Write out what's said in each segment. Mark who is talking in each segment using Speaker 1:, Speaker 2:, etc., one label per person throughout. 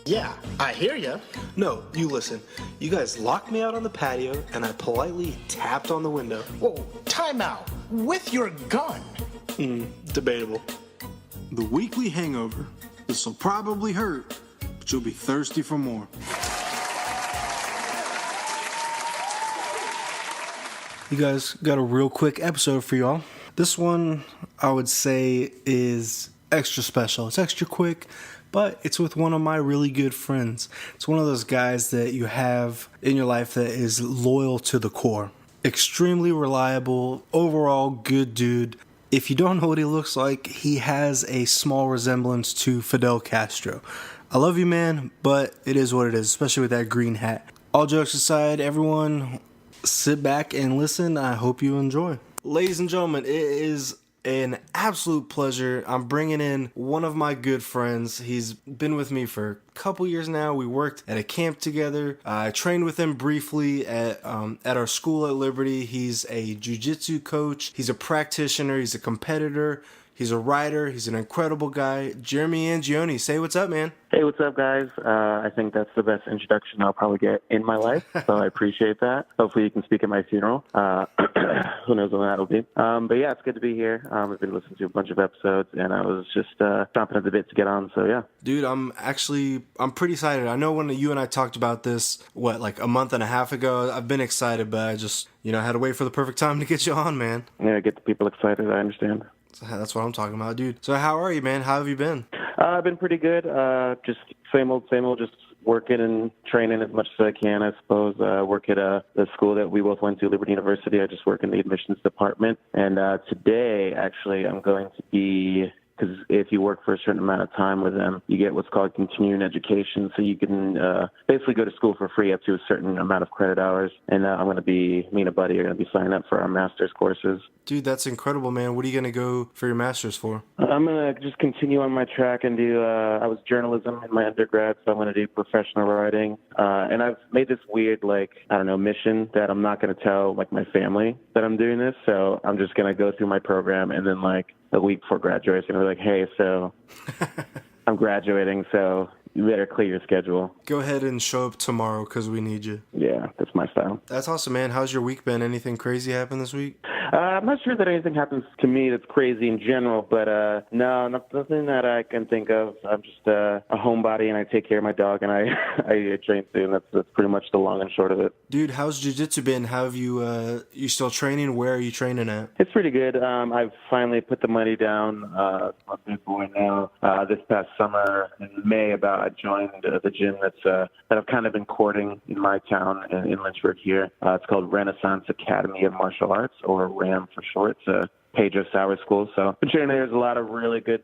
Speaker 1: Yeah, I hear ya.
Speaker 2: No, you listen. You guys locked me out on the patio, and I politely tapped on the window.
Speaker 1: Whoa, time out. With your gun.
Speaker 2: Debatable.
Speaker 3: The weekly hangover. This'll probably hurt, but you'll be thirsty for more.
Speaker 2: You guys got a real quick episode for y'all. This one, I would say, is extra special. It's extra quick, but it's with one of my really good friends. It's one of those guys that you have in your life that is loyal to the core. Extremely reliable, overall good dude. If you don't know what he looks like, he has a small resemblance to Fidel Castro. I love you, man, but it is what it is, especially with that green hat. All jokes aside, everyone, sit back and listen. I hope you enjoy. Ladies and gentlemen, it is an absolute pleasure. I'm bringing in one of my good friends. He's been with me for a couple years now. We worked at a camp together. I trained with him briefly at our school at Liberty. He's a jiu-jitsu coach. He's a practitioner. He's a competitor. He's a writer. He's an incredible guy. Jeremy Angione, say what's up, man.
Speaker 4: Hey, what's up, guys? I think that's the best introduction I'll probably get in my life, so I appreciate that. Hopefully you can speak at my funeral. Who knows when that'll be. But yeah, it's good to be here. I've been listening to a bunch of episodes, and I was just chomping at the bit to get on, so yeah.
Speaker 2: Dude, I'm pretty excited. I know when you and I talked about this, like a month and a half ago, I've been excited, but I just, had to wait for the perfect time to get you on, man.
Speaker 4: Yeah, get the people excited, I understand.
Speaker 2: That's what I'm talking about, dude. So how are you, man? How have you been?
Speaker 4: I've been pretty good. Just same old, just working and training as much as I can, I suppose. Work at the school that we both went to, Liberty University. I just work in the admissions department. And today, actually, I'm going to be... Because if you work for a certain amount of time with them, you get what's called continuing education. So you can basically go to school for free up to a certain amount of credit hours. And me and a buddy are going to be signing up for our master's courses.
Speaker 2: Dude, that's incredible, man. What are you going to go for your master's for?
Speaker 4: I'm going to just continue on my track and do, I was journalism in my undergrad, so I'm going to do professional writing. And I've made this weird, mission that I'm not going to tell, my family that I'm doing this. So I'm just going to go through my program and then, a week before graduation, we're like, hey, so I'm graduating, so you better clear your schedule.
Speaker 2: Go ahead and show up tomorrow because we need you.
Speaker 4: Yeah, that's my style.
Speaker 2: That's awesome, man. How's your week been? Anything crazy happen this week?
Speaker 4: I'm not sure that anything happens to me that's crazy in general, but no, nothing that I can think of. I'm just a homebody, and I take care of my dog, and I train soon. That's pretty much the long and short of it.
Speaker 2: Dude, how's jiu-jitsu been? How have you still training? Where are you training at?
Speaker 4: It's pretty good. I've finally put the money down. My big boy now. This past summer in May, I joined the gym that I've kind of been courting in my town in Lynchburg here. It's called Renaissance Academy of Martial Arts, or RAM for short. It's a Pedro Sauer school. So I've been training there. There's a lot of really good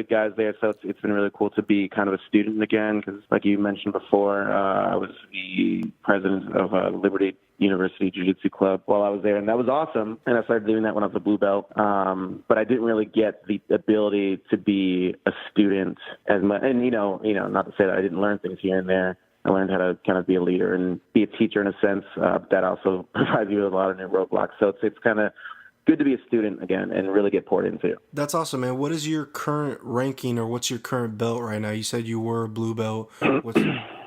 Speaker 4: guys there. So it's been really cool to be kind of a student again, because like you mentioned before, I was the president of Liberty University Jiu-Jitsu Club while I was there, and that was awesome. And I started doing that when I was a blue belt. But I didn't really get the ability to be a student as much. And not to say that I didn't learn things here and there. I learned how to kind of be a leader and be a teacher in a sense. That also provides you with a lot of new roadblocks. So it's kind of good to be a student again and really get poured into.
Speaker 2: That's awesome, man. What is your current ranking, or what's your current belt right now? You said you were a blue belt.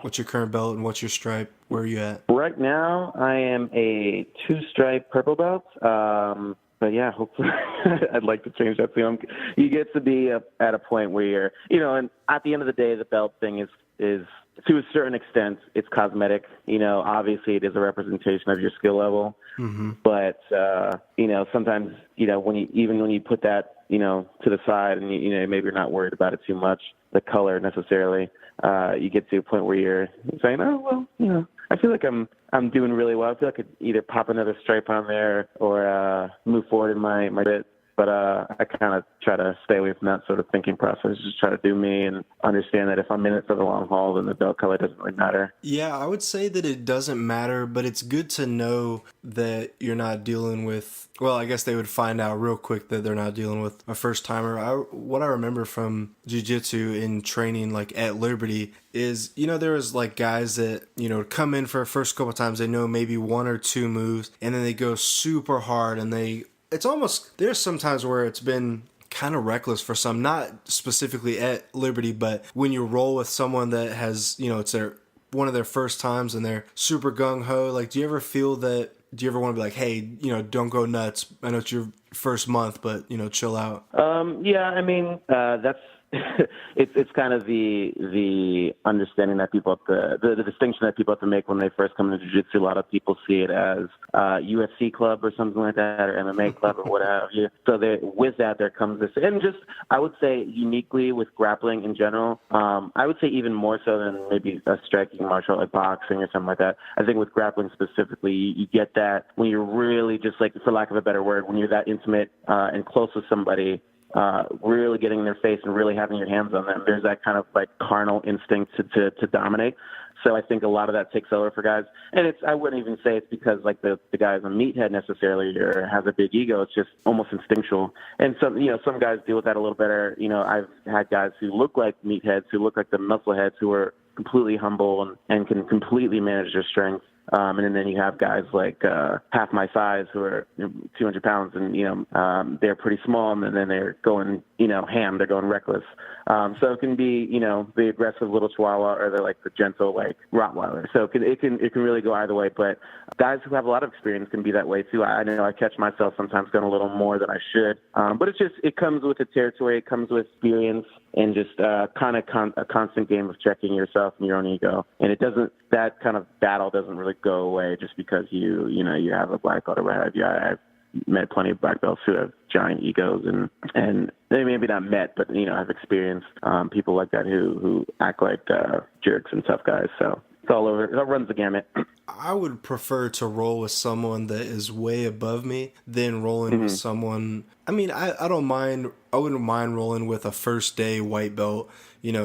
Speaker 2: What's your current belt and what's your stripe? Where are you at?
Speaker 4: Right now, I am a 2-stripe purple belt. But yeah, hopefully I'd like to change that soon. You get to be at a point where you're, and at the end of the day, the belt thing is to a certain extent, it's cosmetic. Obviously it is a representation of your skill level. Mm-hmm. But, sometimes, when you put that, to the side and, maybe you're not worried about it too much, the color necessarily, you get to a point where you're saying, oh, well, I feel like I'm doing really well. I feel like I could either pop another stripe on there or move forward in my bit. But I kind of try to stay away from that sort of thinking process. Just try to do me and understand that if I'm in it for the long haul, then the belt color doesn't really matter.
Speaker 2: Yeah, I would say that it doesn't matter, but it's good to know that you're not dealing with, well, I guess they would find out real quick that they're not dealing with a first-timer. What I remember from jiu-jitsu in training, at Liberty, is, there was, guys that, come in for the first couple of times, they know maybe one or two moves, and then they go super hard, and it's almost, there's sometimes where it's been kind of reckless for some, not specifically at Liberty, but when you roll with someone that has, it's one of their first times and they're super gung-ho, like, do you ever feel that, do you ever want to be like, hey, don't go nuts, I know it's your first month, but chill out?
Speaker 4: Yeah, I mean, that's it's kind of the understanding that people have the distinction that people have to make when they first come into jiu-jitsu. A lot of people see it as UFC club or something like that, or MMA club or what have you. So with that, there comes this, and just I would say uniquely with grappling in general, I would say even more so than maybe a striking martial art like boxing or something like that. I think with grappling specifically, you get that when you're really just like, for lack of a better word, when you're that intimate and close with somebody, really getting in their face and really having your hands on them. There's that kind of like carnal instinct to dominate. So I think a lot of that takes over for guys. And I wouldn't even say it's because like the guy's a meathead necessarily or has a big ego. It's just almost instinctual. And some guys deal with that a little better. I've had guys who look like meatheads, who look like the muscleheads, who are completely humble and can completely manage their strength. And then you have guys like half my size who are 200 pounds and, they're pretty small and then they're going, ham, they're going reckless. So it can be, the aggressive little chihuahua or the like the gentle like Rottweiler. So it can really go either way. But guys who have a lot of experience can be that way too. I know I catch myself sometimes going a little more than I should. But it comes with the territory. It comes with experience and just kind of a constant game of checking yourself and your own ego. And that kind of battle doesn't really go away just because you have a black belt or what have you. I've met plenty of black belts who have giant egos and they maybe not met, but I've experienced people like that who act like jerks and tough guys. So it's all over. It runs the gamut.
Speaker 2: I would prefer to roll with someone that is way above me than rolling with someone. I mean, I don't mind. I wouldn't mind rolling with a first day white belt.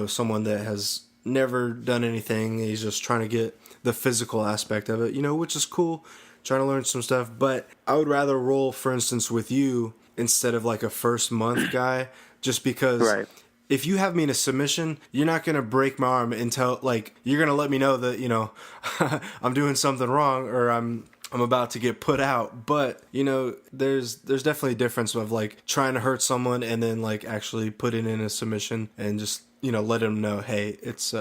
Speaker 2: Someone that has never done anything. He's just trying to get the physical aspect of it, which is cool. Trying to learn some stuff. But I would rather roll, for instance, with you instead of like a first month guy, just because. Right. If you have me in a submission, you're not going to break my arm until, like, you're going to let me know that, I'm doing something wrong or I'm about to get put out. But, there's definitely a difference of, like, trying to hurt someone and then, like, actually putting in a submission and just, let them know, hey, it's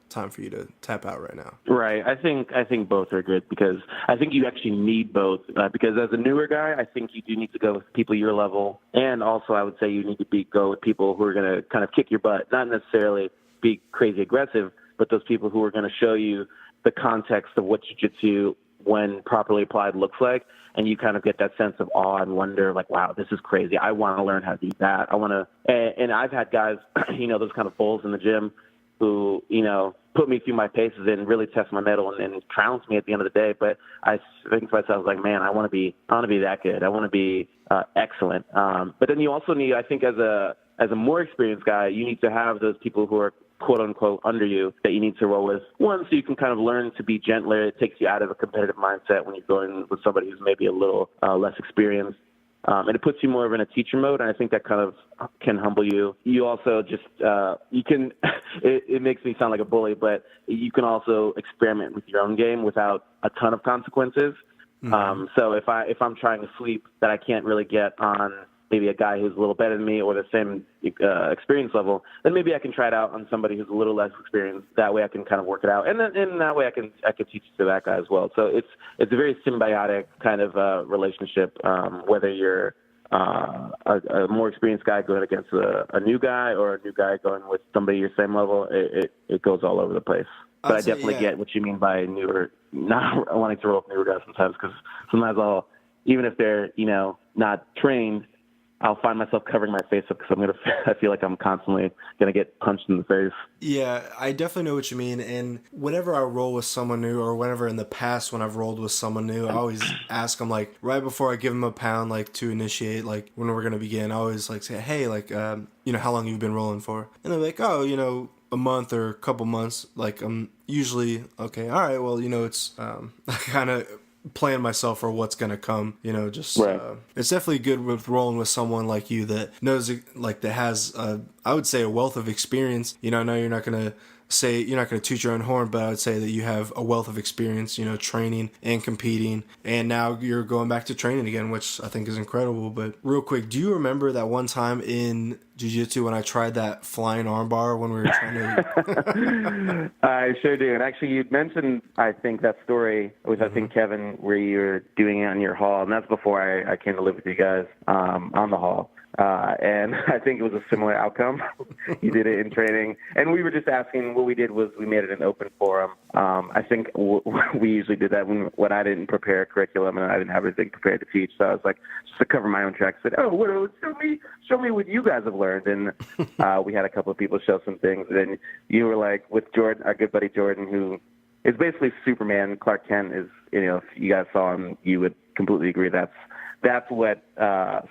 Speaker 2: time for you to tap out right now.
Speaker 4: Right. I think both are good because I think you actually need both because as a newer guy, I think you do need to go with people your level. And also I would say you need to go with people who are going to kind of kick your butt, not necessarily be crazy aggressive, but those people who are going to show you the context of what jiu-jitsu when properly applied looks like. And you kind of get that sense of awe and wonder, like, wow, this is crazy. I want to learn how to do that. And I've had guys, those kind of bulls in the gym who, put me through my paces and really test my mettle and trounce me at the end of the day. But I think to myself, like, man, I want to be that good. I want to be excellent. But then you also need, I think as a more experienced guy, you need to have those people who are quote unquote under you that you need to roll with. One, so you can kind of learn to be gentler. It takes you out of a competitive mindset when you're going with somebody who's maybe a little less experienced. And it puts you more of in a teacher mode, and I think that kind of can humble you. You also just, you can, it makes me sound like a bully, but you can also experiment with your own game without a ton of consequences. Mm-hmm. So if I'm trying to sweep that I can't really get on maybe a guy who's a little better than me or the same experience level, then maybe I can try it out on somebody who's a little less experienced. That way I can kind of work it out. And that way I can teach it to that guy as well. So it's a very symbiotic kind of relationship, whether you're a more experienced guy going against a new guy or a new guy going with somebody your same level. It goes all over the place. But I definitely get what you mean by newer, not wanting to roll with newer guys sometimes, because sometimes even if they're, not trained, I'll find myself covering my face up because I feel like I'm constantly going to get punched in the face.
Speaker 2: Yeah, I definitely know what you mean. And whenever I roll with someone new, or whenever in the past when I've rolled with someone new, I always ask them, like, right before I give them a pound, like, to initiate, like, when we're going to begin, I always, like, say, hey, like, how long you've been rolling for? And they're like, oh, a month or a couple months. Like, I'm usually, okay, all right, well, it's kind of plan myself for what's going to come, just right. It's definitely good with rolling with someone like you that knows, like, that has I would say a wealth of experience. I know you're not going to say, you're not going to toot your own horn, but I would say that you have a wealth of experience, training and competing. And now you're going back to training again, which I think is incredible. But real quick, do you remember that one time in jiu-jitsu when I tried that flying armbar when we were trying to...
Speaker 4: I sure do. And actually, you'd mentioned, I think, that story with, I think, Kevin, where you were doing it on your hall. And that's before I came to live with you guys on the hall. And I think it was a similar outcome. You did it in training. And we were just asking, what we did was we made it an open forum. I think we usually did that when I didn't prepare a curriculum and I didn't have anything prepared to teach. So I was like, just to cover my own tracks, said, show me what you guys have learned. And we had a couple of people show some things. And then you were like, with Jordan, our good buddy Jordan, who is basically Superman. Clark Kent is, if you guys saw him, you would completely agree that's what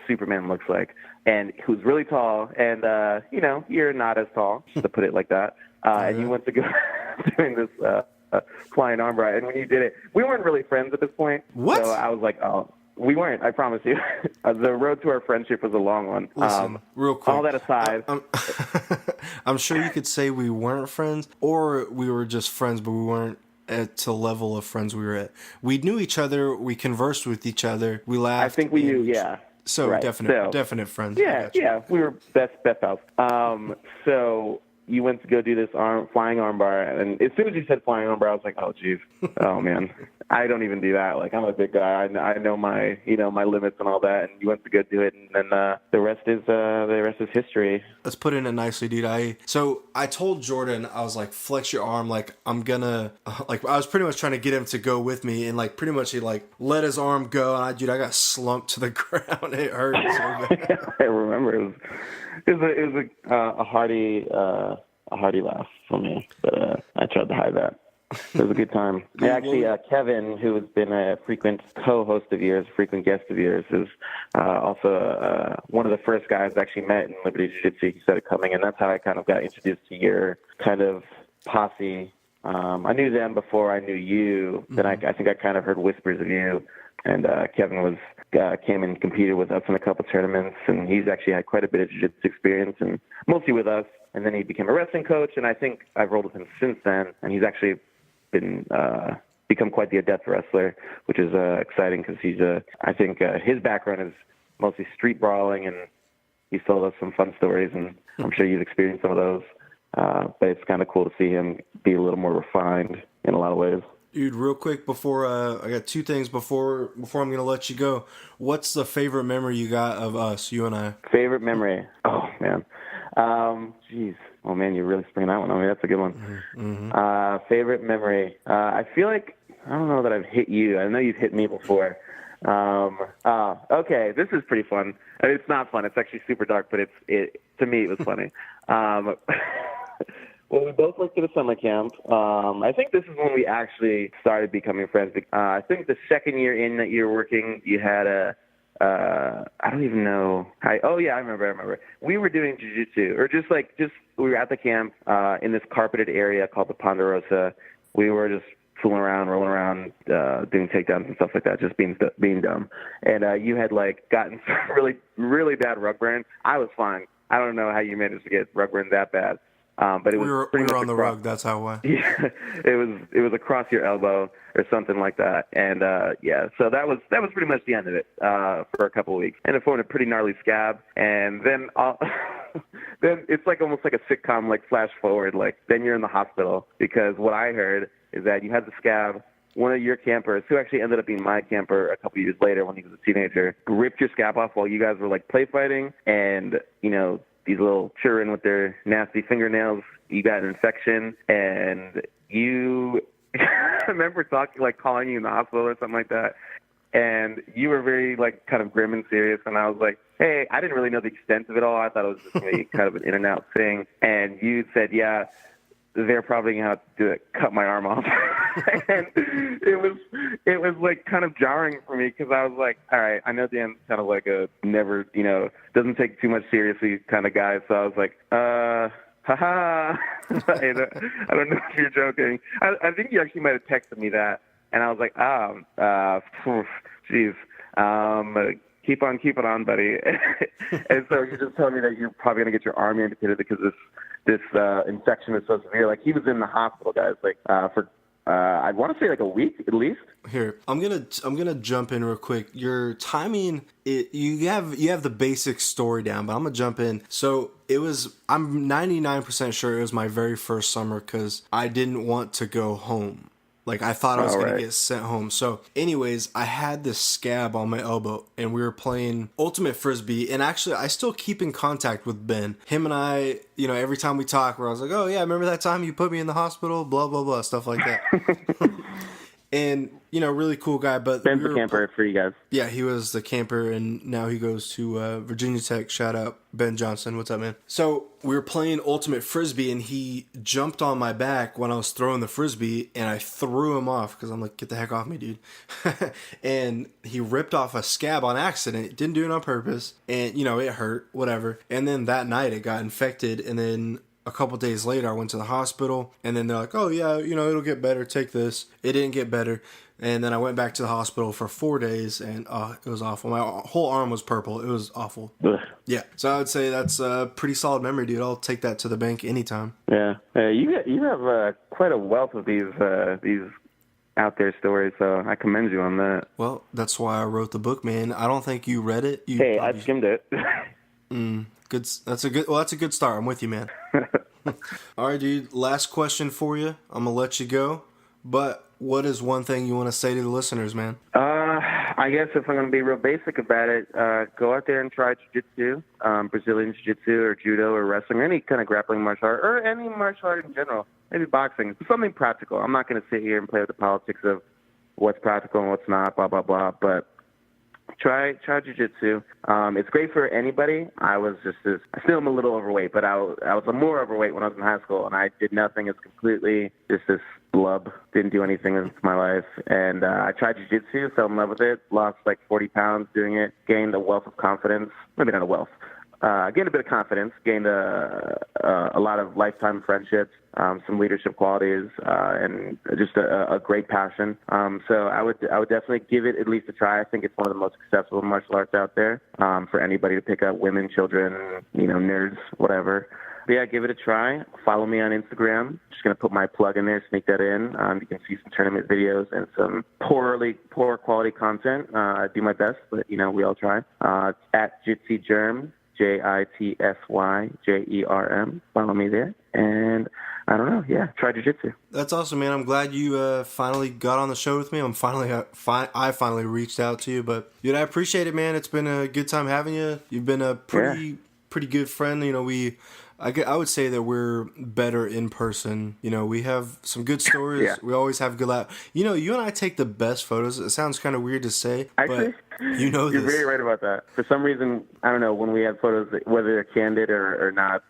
Speaker 4: Superman looks like. And who's really tall, and, you're not as tall, to put it like that. And you went to go doing this flying armbar. And when you did it, we weren't really friends at this point.
Speaker 2: What?
Speaker 4: So I was like, oh, we weren't, I promise you. The road to our friendship was a long one.
Speaker 2: Listen, real quick.
Speaker 4: All that aside.
Speaker 2: I'm sure you could say we weren't friends, or we were just friends, but we weren't at the level of friends we were at. We knew each other. We conversed with each other. We laughed.
Speaker 4: I think we knew, yeah.
Speaker 2: So
Speaker 4: right.
Speaker 2: definite friends.
Speaker 4: Yeah, we were best pals. So you went to go do this flying armbar, and as soon as you said flying armbar, I was like, oh, geez, oh man, I don't even do that. Like, I'm a big guy. I know my my limits and all that. And you went to go do it, and then the rest is history.
Speaker 2: Let's put it in nicely, dude. So I told Jordan, I was like, flex your arm, like I'm gonna, like I was pretty much trying to get him to go with me, and like pretty much he like let his arm go, and I got slumped to the ground. It hurt so bad.
Speaker 4: I remember it was a hearty laugh for me, but I tried to hide that. It was a good time. Actually, Kevin, who has been a frequent co-host of yours, frequent guest of yours, is also one of the first guys I actually met in Liberty Jiu-Jitsu. He started coming, and that's how I kind of got introduced to your kind of posse. I knew them before I knew you. Then I think I kind of heard whispers of you. And Kevin came and competed with us in a couple tournaments, and he's actually had quite a bit of jiu-jitsu experience, and mostly with us. And then he became a wrestling coach, and I think I've rolled with him since then. And he's actually become quite the adept wrestler, which is exciting because I think his background is mostly street brawling, and he's told us some fun stories, and I'm sure you've experienced some of those. But it's kind of cool to see him be a little more refined in a lot of ways.
Speaker 2: Dude, real quick before I got two things before I'm gonna let you go. What's the favorite memory you got of us, you and I?
Speaker 4: Favorite memory? Oh man, jeez. Oh man, you're really springing that one on me. That's a good one. Mm-hmm. Favorite memory? I feel like I don't know that I've hit you. I know you've hit me before. Okay, this is pretty fun. I mean, it's not fun. It's actually super dark, but to me it was funny. Well, we both worked at a summer camp. I think this is when we actually started becoming friends. I think the second year in that you were working, you had I don't even know. Oh, yeah, I remember. We were doing jiu-jitsu, or just we were at the camp in this carpeted area called the Ponderosa. We were just fooling around, rolling around, doing takedowns and stuff like that, just being dumb. And you had, gotten really, really bad rug burn. I was fine. I don't know how you managed to get rug burn that bad. But it was
Speaker 2: we were on the rug. That's how it went.
Speaker 4: Yeah, it was across your elbow or something like that, and so that was pretty much the end of it for a couple of weeks, and it formed a pretty gnarly scab, and then then it's almost like a sitcom, flash forward, then you're in the hospital because what I heard is that you had the scab. One of your campers, who actually ended up being my camper a couple of years later when he was a teenager, ripped your scab off while you guys were play fighting, and these little children with their nasty fingernails, you got an infection, and you, I remember calling you in the hospital or something like that, and you were very, kind of grim and serious, and I was like, hey, I didn't really know the extent of it all. I thought it was just maybe kind of an in and out thing, and you said, yeah, they're probably going to have to cut my arm off. And it was kind of jarring for me because I was like, all right, I know Dan's kind of a never, doesn't take too much seriously kind of guy. So I was like, haha. I don't know if you're joking. I think you actually might have texted me that. And I was like, geez. keep on keeping on, buddy. And so you just told me that you're probably going to get your arm amputated because this infection is so severe. Like, he was in the hospital, guys, like for I want to say like a week at least.
Speaker 2: Here, I'm gonna jump in real quick. Your timing, you have the basic story down, but I'm gonna jump in. So I'm 99% sure it was my very first summer because I didn't want to go home. Like, I thought I was going to get sent home. So, anyways, I had this scab on my elbow, and we were playing Ultimate Frisbee. And actually, I still keep in contact with Ben. Him and I, every time we talk, where I was like, oh, yeah, remember that time you put me in the hospital? Blah, blah, blah, stuff like that. And, really cool guy. But
Speaker 4: Ben's the camper for you guys.
Speaker 2: Yeah, he was the camper, and now he goes to Virginia Tech. Shout out, Ben Johnson. What's up, man? So we were playing Ultimate Frisbee, and he jumped on my back when I was throwing the Frisbee, and I threw him off because I'm like, get the heck off me, dude. And he ripped off a scab on accident. Didn't do it on purpose. And, it hurt, whatever. And then that night it got infected, and then a couple days later, I went to the hospital, and then they're like, oh, yeah, it'll get better. Take this. It didn't get better. And then I went back to the hospital for 4 days, and it was awful. My whole arm was purple. It was awful.
Speaker 4: Ugh.
Speaker 2: Yeah. So I would say that's a pretty solid memory, dude. I'll take that to the bank anytime.
Speaker 4: Yeah. You have quite a wealth of these out there stories, so I commend you on that.
Speaker 2: Well, that's why I wrote the book, man. I don't think you read it.
Speaker 4: Hey, I skimmed it.
Speaker 2: Good. That's a good start. I'm with you, man. All right, dude. Last question for you. I'm gonna let you go. But what is one thing you want to say to the listeners, man?
Speaker 4: I guess if I'm going to be real basic about it, go out there and try jiu-jitsu, Brazilian jiu-jitsu or judo or wrestling, or any kind of grappling martial art, or any martial art in general. Maybe boxing. Something practical. I'm not going to sit here and play with the politics of what's practical and what's not, blah, blah, blah. But try jiu-jitsu. It's great for anybody. I still am a little overweight, but I was more overweight when I was in high school, and I did nothing. It's completely just this blub. Didn't do anything with my life. And I tried jiu-jitsu, fell in love with it, lost like 40 pounds doing it, gained a wealth of confidence. Maybe not a wealth. Gained a bit of confidence, gained a lot of lifetime friendships, some leadership qualities, and just a great passion. So I would definitely give it at least a try. I think it's one of the most accessible martial arts out there for anybody to pick up, women, children, nerds, whatever. But yeah, give it a try. Follow me on Instagram. Just going to put my plug in there, sneak that in. You can see some tournament videos and some poor quality content. I do my best, but, we all try. It's at Jitsy Germ. JITSYJERM. Follow me there. And I don't know. Yeah, try jiu-jitsu.
Speaker 2: That's awesome, man. I'm glad you finally got on the show with me. I finally reached out to you. But, dude, I appreciate it, man. It's been a good time having you. You've been a pretty good friend. I would say that we're better in person. We have some good stories. Yeah. We always have good laugh. You and I take the best photos. It sounds kind of weird to say,
Speaker 4: actually,
Speaker 2: but
Speaker 4: you're very right about that. For some reason, I don't know, when we have photos, whether they're candid or not,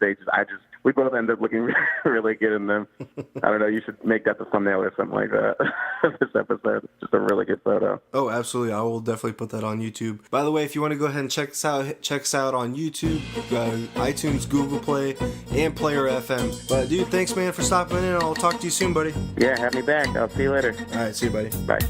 Speaker 4: we both end up looking really good in them. I don't know. You should make that the thumbnail or something like that. This episode, just a really good photo.
Speaker 2: Oh, absolutely. I will definitely put that on YouTube. By the way, if you want to go ahead and check us out on YouTube, iTunes, Google Play, and Player FM. But dude, thanks, man, for stopping in. I'll talk to you soon, buddy.
Speaker 4: Yeah, have me back. I'll see you later.
Speaker 2: All right, see you, buddy.
Speaker 4: Bye.